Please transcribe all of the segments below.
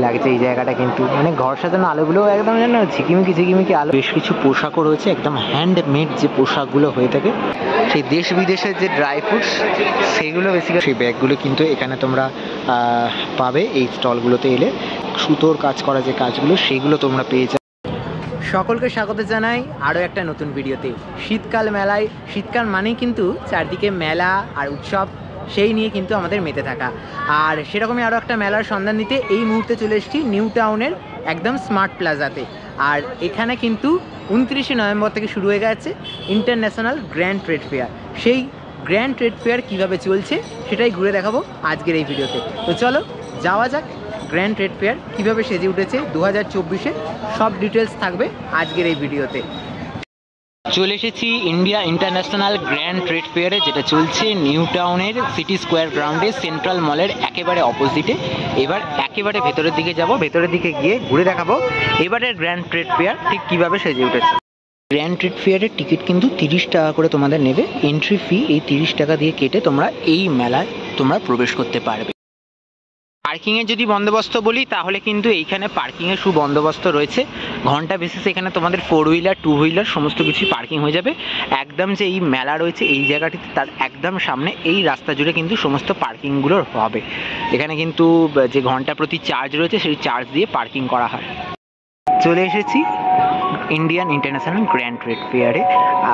লাগছে এই জায়গাটা, কিন্তু মানে ঘর সাজানো আলোগুলো একদম যেন ঝিকিমিকি ঝিকিমিকি আলো। বেশ কিছু পোশাকও রয়েছে, একদম হ্যান্ডমেড যে পোশাকগুলো হয়ে থাকে, সেই দেশ বিদেশের যে ড্রাই ফ্রুটস সেগুলো বেসিক্যালি সেই ব্যাগগুলো কিন্তু এখানে তোমরা পাবে এই স্টলগুলোতে এলে। সুতোর কাজ করা যে কাজগুলো সেগুলো তোমরা পেয়ে যাবে। সকলকে স্বাগত জানাই আরও একটা নতুন ভিডিওতে। শীতকাল মেলায়, শীতকাল মানেই কিন্তু চারদিকে মেলা আর উৎসব, সেই নিয়ে কিন্তু আমাদের মেতে থাকা। আর সেরকমই আরও একটা মেলার সন্ধান নিতে এই মুহূর্তে চলে এসেছি নিউ টাউনের একদম স্মার্ট প্লাজাতে। আর এখানে কিন্তু 29শে নভেম্বর থেকে শুরু হয়ে গেছে ইন্টারন্যাশনাল গ্র্যান্ড ট্রেড ফেয়ার। সেই গ্র্যান্ড ট্রেড ফেয়ার কীভাবে চলছে সেটাই ঘুরে দেখাবো আজকের এই ভিডিওতে। তো চলো যাওয়া যাক, গ্র্যান্ড ট্রেড ফেয়ার কীভাবে সেজে উঠেছে 2024-এ সব ডিটেলস থাকবে আজকের এই ভিডিওতে। চলে এসেছি ইন্ডিয়া ইন্টারন্যাশনাল গ্র্যান্ড ট্রেড ফেয়ারে, যেটা চলছে নিউ টাউনের সিটি স্কোয়ার গ্রাউন্ডে সেন্ট্রাল মলের একেবারে অপোজিটে। এবার একেবারে ভেতরের দিকে যাব, ভেতরের দিকে গিয়ে ঘুরে দেখাবো এবারের গ্র্যান্ড ট্রেড ফেয়ার ঠিক কীভাবে সেজে উঠেছে। গ্র্যান্ড ট্রেড ফেয়ারের টিকিট কিন্তু 30 টাকা করে তোমাদের নেবে। এন্ট্রি ফি এই 30 টাকা দিয়ে কেটে তোমরা এই মেলায় তোমরা প্রবেশ করতে পারবে। পার্কিংয়ের যদি বন্দোবস্ত বলি তাহলে কিন্তু এইখানে পার্কিংয়ের সুবন্দোবস্ত রয়েছে। ঘন্টা বেসিসে এখানে তোমাদের 4 হুইলার 2 হুইলার সমস্ত কিছুই পার্কিং হয়ে যাবে। একদম যে এই মেলা রয়েছে এই জায়গাটিতে তার একদম সামনে এই রাস্তা জুড়ে কিন্তু সমস্ত পার্কিংগুলো হবে। এখানে কিন্তু যে ঘন্টা প্রতি চার্জ রয়েছে সেই চার্জ দিয়ে পার্কিং করা হয়। চলে এসেছি ইন্ডিয়ান ইন্টারন্যাশনাল গ্র্যান্ড ট্রেড ফেয়ারে।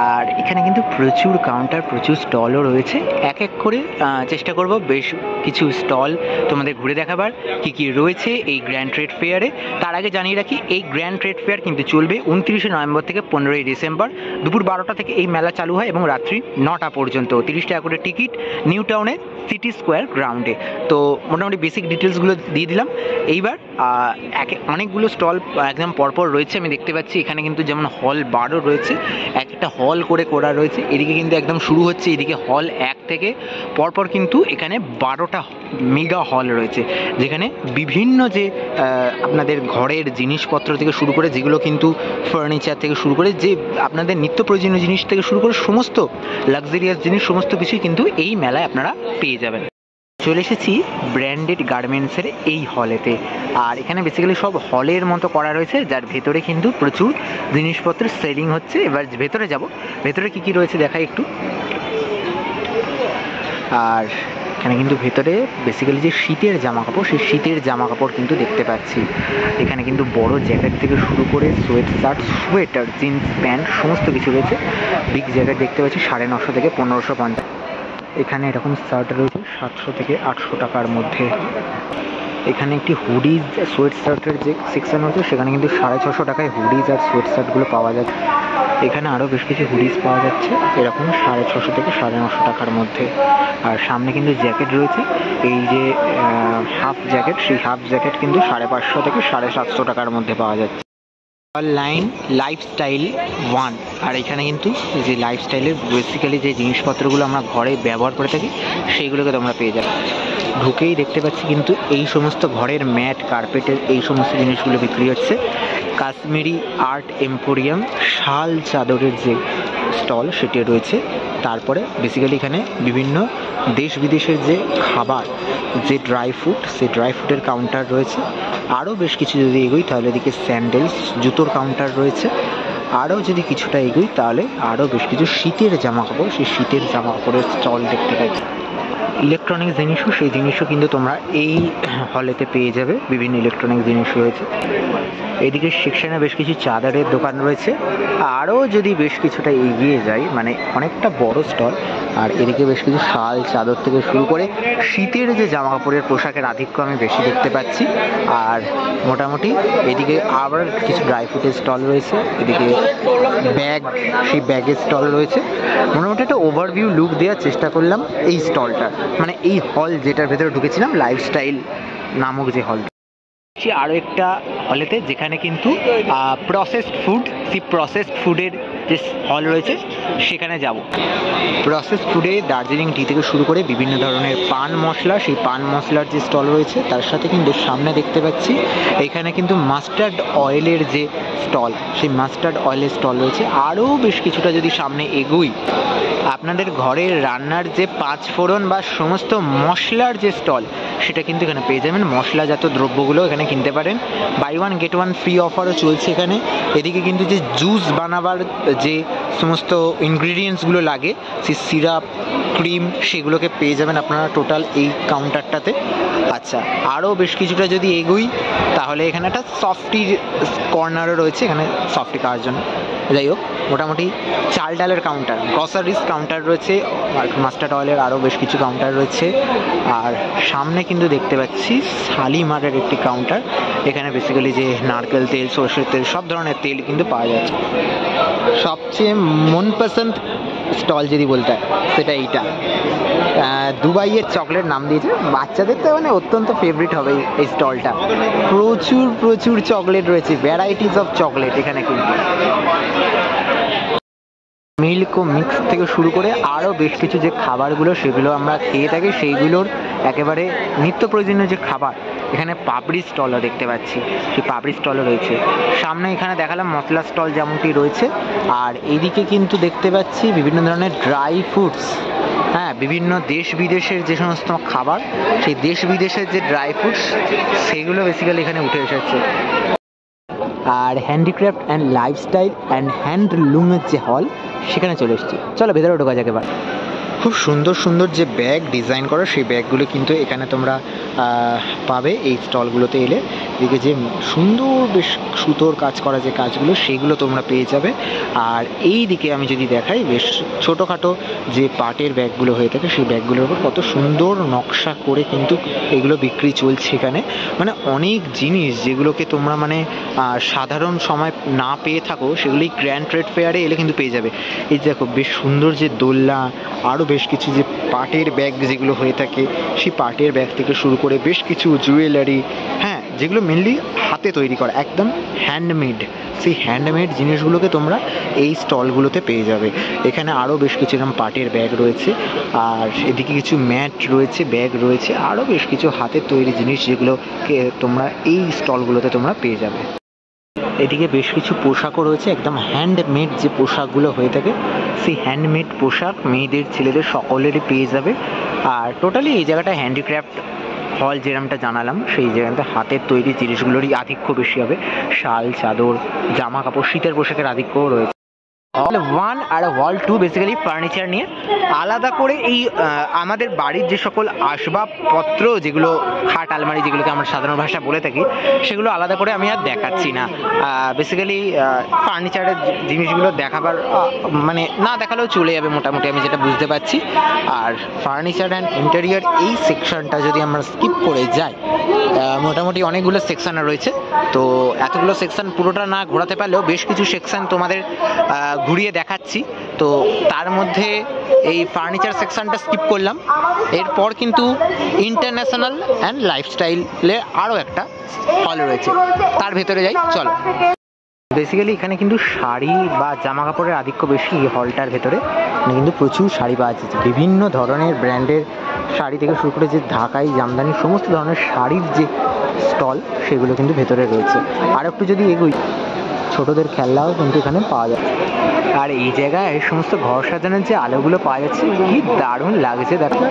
আর এখানে কিন্তু প্রচুর কাউন্টার, প্রচুর স্টলও রয়েছে। এক এক করে চেষ্টা করব বেশ কিছু স্টল তোমাদের ঘুরে দেখাবার কী কী রয়েছে এই গ্র্যান্ড ট্রেড ফেয়ারে। তার আগে জানিয়ে রাখি এই গ্র্যান্ড ট্রেড ফেয়ার কিন্তু চলবে 29শে নভেম্বর থেকে 15ই ডিসেম্বর। দুপুর 12টা থেকে এই মেলা চালু হয় এবং রাত্রি 9টা পর্যন্ত। 30 টাকা করে টিকিট নিউ টাউনের সিটি স্কোয়ার গ্রাউন্ডে। তো মোটামুটি বেসিক ডিটেলসগুলো দিয়ে দিলাম। এইবার অনেকগুলো স্টল একদম পরপর রয়েছে আমি দেখতে পাচ্ছি। এখানে কিন্তু যেমন হল 12 রয়েছে, একটা হল করে করা রয়েছে। এদিকে কিন্তু একদম শুরু হচ্ছে, এদিকে হল 1 থেকে পরপর কিন্তু এখানে 12টা মেগা হল রয়েছে, যেখানে বিভিন্ন যে আপনাদের ঘরের জিনিসপত্র থেকে শুরু করে, যেগুলো কিন্তু ফার্নিচার থেকে শুরু করে, যে আপনাদের নিত্য প্রয়োজনীয় জিনিস থেকে শুরু করে সমস্ত লাক্সারিয়াস জিনিস সমস্ত কিছুই কিন্তু এই মেলায় আপনারা পেয়ে যাবেন। চলে এসেছি ব্র্যান্ডেড গার্মেন্টসের এই হলেতে। আর এখানে বেসিক্যালি সব হলের মতো করা রয়েছে, যার ভেতরে কিন্তু প্রচুর জিনিসপত্র সেলিং হচ্ছে। এবার ভেতরে যাব, ভেতরে কি কি রয়েছে দেখাই একটু। আর এখানে কিন্তু ভেতরে বেসিক্যালি যে শীতের জামা কাপড়, সেই শীতের জামা কাপড় কিন্তু দেখতে পাচ্ছি। এখানে কিন্তু বড় জ্যাকেট থেকে শুরু করে sweat shirt, sweater, jeans pant সমস্ত কিছু রয়েছে। বিগ জ্যাকেট দেখতে পাচ্ছি 950 থেকে 1550। এখানে এরকম শার্ট রয়েছে 700 থেকে 800 টাকার মধ্যে। এখানে একটি হুডিজ সোয়েট শার্টের যে সেকশন রয়েছে সেখানে কিন্তু 650 টাকায় হুডিজ আর সোয়েট শার্টগুলো পাওয়া যাচ্ছে। এখানে আরও বেশ কিছু হুডিজ পাওয়া যাচ্ছে এরকম 650 থেকে 950 টাকার মধ্যে। আর সামনে কিন্তু জ্যাকেট রয়েছে, এই যে হাফ জ্যাকেট, সেই হাফ জ্যাকেট কিন্তু 550 থেকে 750 টাকার মধ্যে পাওয়া যাচ্ছে। Line lifestyle 1। আর এখানে কিন্তু যে লাইফস্টাইলের বেসিক্যালি যে জিনিসপত্রগুলো আমরা ঘরে ব্যবহার করে থাকি সেইগুলোকে তোমরা পেয়ে যাবে। ঢুকেই দেখতে পাচ্ছি কিন্তু এই সমস্ত ঘরের ম্যাট, কার্পেটের এই সমস্ত জিনিসগুলো বিক্রি হচ্ছে। কাশ্মীরি আর্ট এম্পোরিয়াম শাল চাদরের যে স্টল সেটি রয়েছে। তারপরে বেসিক্যালি এখানে বিভিন্ন দেশ বিদেশের যে খাবার, যে ড্রাই ফ্রুট, সেই ড্রাই ফ্রুটের কাউন্টার রয়েছে। আরও বেশ কিছু যদি এগোই তাহলে এদিকে স্যান্ডেলস, জুতোর কাউন্টার রয়েছে। আরও যদি কিছুটা এগোই তাহলে আরও বেশ কিছু শীতের জামা কাপড়, সেই শীতের জামা কাপড়ের স্টল দেখতে পাচ্ছি। ইলেকট্রনিক্স জিনিসও, সেই জিনিসও কিন্তু তোমরা এই হলেতে পেয়ে যাবে। বিভিন্ন ইলেকট্রনিক্স জিনিস রয়েছে। এদিকে সেকশনে বেশ কিছু চাদরের দোকান রয়েছে। আরও যদি বেশ কিছুটা এগিয়ে যাই, মানে অনেকটা বড় স্টল। আর এদিকে বেশ কিছু শাল চাদর থেকে শুরু করে শীতের যে জামা কাপড়ের পোশাকের আধিক্য আমি বেশি দেখতে পাচ্ছি। আর মোটামুটি এদিকে আবার কিছু ড্রাই ফ্রুটের স্টল রয়েছে। এদিকে ব্যাগ, সেই ব্যাগের স্টল রয়েছে। মোটামুটি একটা ওভারভিউ লুক দেওয়ার চেষ্টা করলাম এই স্টলটা, মানে এই হল যেটার ভেতরে ঢুকেছিলাম, লাইফস্টাইল নামক যে হল। আরও একটা হলেতে যেখানে কিন্তু প্রসেসড ফুড, সেই প্রসেসড ফুডের যে হল রয়েছে সেখানে যাব। প্রসেসড ফুডে দার্জিলিং টি থেকে শুরু করে বিভিন্ন ধরনের পান মশলা, সেই পান মশলার যে স্টল রয়েছে, তার সাথে কিন্তু সামনে দেখতে পাচ্ছি এখানে কিন্তু মাস্টার্ড অয়েলের যে স্টল, সেই মাস্টার্ড অয়েলের স্টল রয়েছে। আরও বেশ কিছুটা যদি সামনে এগোই আপনাদের ঘরের রান্নার যে 5 ফোড়ন বা সমস্ত মশলার যে স্টল, সেটা কিন্তু এখানে পেয়ে যাবেন। মশলাজাত দ্রব্যগুলো এখানে কিনতে পারেন। বাই 1 গেট 1 ফ্রি অফারও চলছে এখানে। এদিকে কিন্তু যে জুস বানাবার যে সমস্ত ইনগ্রিডিয়েন্টসগুলো লাগে, সেই সিরাপ, ক্রিম, সেগুলোকে পেয়ে যাবেন আপনারা টোটাল এই কাউন্টারটাতে। আচ্ছা, আরও বেশ কিছুটা যদি এগোই, তাহলে এখানে একটা সফটি কর্নারও রয়েছে, এখানে সফটি খাওয়ার জন্য। যাই হোক, মোটামুটি চাল ডালের কাউন্টার, গ্রসারিজ কাউন্টার রয়েছে, মাস্টার্ড অয়েলের আরও বেশ কিছু কাউন্টার রয়েছে। আর সামনে কিন্তু দেখতে পাচ্ছি শালিমারের একটি কাউন্টার। এখানে বেসিক্যালি যে নারকেল তেল, সরষের তেল, সব ধরনের তেল কিন্তু পাওয়া যাচ্ছে। সবচেয়ে মনপসন্দ স্টল যদি বলতে হয়, সেটা এইটা। দুবাইয়ের চকলেট নাম দিয়েছে, বাচ্চাদের তো মানে অত্যন্ত ফেভারিট হবে এই স্টলটা। প্রচুর প্রচুর চকলেট রয়েছে, ভ্যারাইটিস অফ চকলেট এখানে কিন্তু। মিল্ক ও মিক্স থেকে শুরু করে আরও বেশ কিছু যে খাবারগুলো সেগুলো আমরা খেয়ে থাকি, সেইগুলোর একেবারে নিত্য প্রয়োজনীয় যে খাবার, এখানে পাপড়ি স্টলও দেখতে পাচ্ছি, সেই পাপড়ি স্টলও রয়েছে। সামনে এখানে দেখালাম মশলা স্টল যেমনটি রয়েছে। আর এইদিকে কিন্তু দেখতে পাচ্ছি বিভিন্ন ধরনের ড্রাই ফ্রুটস। হ্যাঁ, বিভিন্ন দেশ বিদেশের যে সমস্ত খাবার, সেই দেশ বিদেশের যে ড্রাই ফ্রুটস, সেগুলো বেসিক্যালি এখানে উঠে এসেছে। আর হ্যান্ডিক্রাফট অ্যান্ড লাইফস্টাইল অ্যান্ড হ্যান্ডলুমের যে হল, সেখানে চলে এসেছি। চলো ভেতরে ঢোকা যাক এবার। খুব সুন্দর সুন্দর যে ব্যাগ ডিজাইন করা, সেই ব্যাগগুলো কিন্তু এখানে তোমরা পাবে এই স্টলগুলোতে এলে। এদিকে যে সুন্দর বেশ সুতোর কাজ করা যে কাজগুলো, সেইগুলো তোমরা পেয়ে যাবে। আর এই দিকে আমি যদি দেখাই, বেশ ছোটোখাটো যে পাটের ব্যাগগুলো হয়ে থাকে, সেই ব্যাগগুলোর উপর কত সুন্দর নকশা করে কিন্তু এগুলো বিক্রি চলছে এখানে। মানে অনেক জিনিস যেগুলোকে তোমরা মানে সাধারণ সময় না পেয়ে থাকো, সেগুলোই গ্র্যান্ড ট্রেড ফেয়ারে এলে কিন্তু পেয়ে যাবে। এই দেখো বেশ সুন্দর যে দোলনা, আরও বেশ কিছু যে পাটের ব্যাগ যেগুলো হয়ে থাকে, সেই পাটের ব্যাগ থেকে শুরু করে বেশ কিছু জুয়েলারি, হ্যাঁ, যেগুলো মেনলি হাতে তৈরি করা, একদম হ্যান্ডমেড, সেই হ্যান্ডমেড জিনিসগুলোকে তোমরা এই স্টলগুলোতে পেয়ে যাবে। এখানে আরও বেশ কিছু এরকম পাটের ব্যাগ রয়েছে, আর এদিকে কিছু ম্যাট রয়েছে, ব্যাগ রয়েছে, আরও বেশ কিছু হাতের তৈরি জিনিস যেগুলোকে তোমরা এই স্টলগুলোতে তোমরা পেয়ে যাবে। এদিকে বেশ কিছু পোশাকও রয়েছে, একদম হ্যান্ডমেড যে পোশাকগুলো হয়ে থাকে, সেই হ্যান্ডমেড পোশাক মেয়েদের ছেলেদের সকলেরই পেয়ে যাবে। আর টোটালি এই জায়গাটা হ্যান্ডিক্রাফট হল যেরকমটা জানালাম, সেই জায়গাটা হাতের তৈরি জিনিসগুলোরই আধিক্য বেশি হবে। শাল, চাদর, জামা কাপড়, শীতের পোশাকের আধিক্যও রয়েছে। হল 1 আর হল 2 বেসিক্যালি ফার্নিচার নিয়ে আলাদা করে এই আমাদের বাড়ির যে সকল আসবাবপত্র, যেগুলো খাট, আলমারি, যেগুলোকে আমরা সাধারণ ভাষা বলে থাকি, সেগুলো আলাদা করে আমি আর দেখাচ্ছি না। বেসিক্যালি ফার্নিচারের জিনিসগুলো দেখাবার মানে না দেখালেও চলে যাবে মোটামুটি, আমি যেটা বুঝতে পারছি। আর ফার্নিচার অ্যান্ড ইন্টেরিয়ার এই সেকশনটা যদি আমরা স্কিপ করে যাই, মোটামুটি অনেকগুলো সেকশন রয়েছে। তো এতগুলো সেকশন পুরোটা না ঘোরাতে পারলেও বেশ কিছু সেকশন তোমাদের ঘুরিয়ে দেখাচ্ছি। তো তার মধ্যে এই ফার্নিচার সেকশনটা স্কিপ করলাম। এরপর কিন্তু ইন্টারন্যাশনাল অ্যান্ড লাইফস্টাইলের আরও একটা হল রয়েছে, তার ভেতরে যাই, চলো। বেসিক্যালি এখানে কিন্তু শাড়ি বা জামা কাপড়ের আধিক্য বেশি এই হলটার ভেতরে। কিন্তু প্রচুর শাড়ি পাওয়া যাচ্ছে, বিভিন্ন ধরনের ব্র্যান্ডের শাড়ি থেকে শুরু করে যে ঢাকাই, জামদানি, সমস্ত ধরনের শাড়ির যে স্টল, সেগুলো কিন্তু ভেতরে রয়েছে। আর একটু যদি এগুই, ছোটদের খেলনাও কিন্তু এখানে পাওয়া যায়। আর এই জায়গায় সমস্ত ঘর সাজানোর যে আলোগুলো পাওয়া যাচ্ছে, কি দারুণ লাগছে, দেখো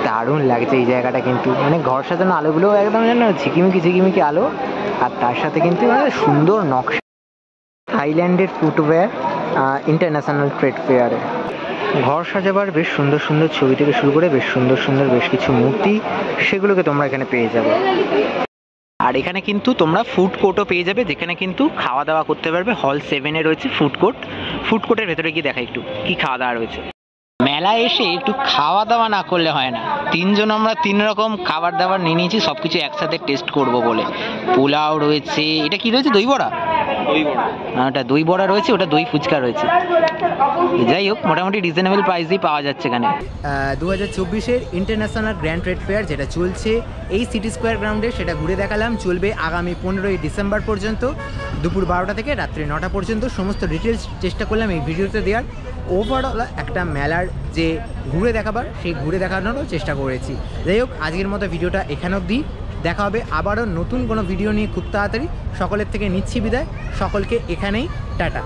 দারুণ লাগছে এই জায়গাটা কিন্তু। মানে ঘর সাজানো আলোগুলো একদম যেন ঝিকিমিকি ঝিকিমিকি আলো, আর তার সাথে কিন্তু সুন্দর নকশা। থাইল্যান্ডের ফুটওয়্যার ইন্টারন্যাশনাল ট্রেড ফেয়ারে ঘর সাজাবার বেশ সুন্দর সুন্দর ছবি থেকে শুরু করে বেশ সুন্দর সুন্দর বেশ কিছু মূর্তি, সেগুলোকে তোমরা এখানে পেয়ে যাবে। আর এখানে কিন্তু তোমরা ফুড কোর্টও পেয়ে যাবে, যেখানে কিন্তু খাওয়া দাওয়া করতে পারবে। হল 7-এ রয়েছে ফুড কোর্ট। ফুড কোর্টের ভেতরে গিয়ে দেখা একটু কি খাওয়া দাওয়া রয়েছে। মেলায় এসে একটু খাওয়া দাওয়া না করলে হয় না। তিনজন আমরা 3 রকম খাবার দাবার নিয়ে নিয়েছি, সব কিছু একসাথে টেস্ট করব বলে। পোলাও রয়েছে, এটা কি রয়েছে, দই বড়া, ওটা দই বড়া রয়েছে, ওটা দই ফুচকা রয়েছে। যাই হোক, মোটামুটি রিজনেবল প্রাইসেই পাওয়া যাচ্ছে এখানে। 2024-এর ইন্টারন্যাশনাল গ্র্যান্ড ট্রেড ফেয়ার যেটা চলছে এই সিটি স্কোয়ার গ্রাউন্ডে, সেটা ঘুরে দেখালাম। চলবে আগামী 15ই ডিসেম্বর পর্যন্ত, দুপুর 12টা থেকে রাত্রি 9টা পর্যন্ত। সমস্ত ডিটেলস চেষ্টা করলাম এই ভিডিওতে দেওয়ার। ওভারঅল একটা মেলার যে ঘুরে দেখাবার, সেই ঘুরে দেখানোরও চেষ্টা করেছি। যাই হোক, আজকের মতো ভিডিওটা এখানে অবধি। দেখা হবে আবারও নতুন কোনো ভিডিও নিয়ে খুব তাড়াতাড়ি। সকলের থেকে নিচ্ছি বিদায়, সকলকে এখানেই টাটা।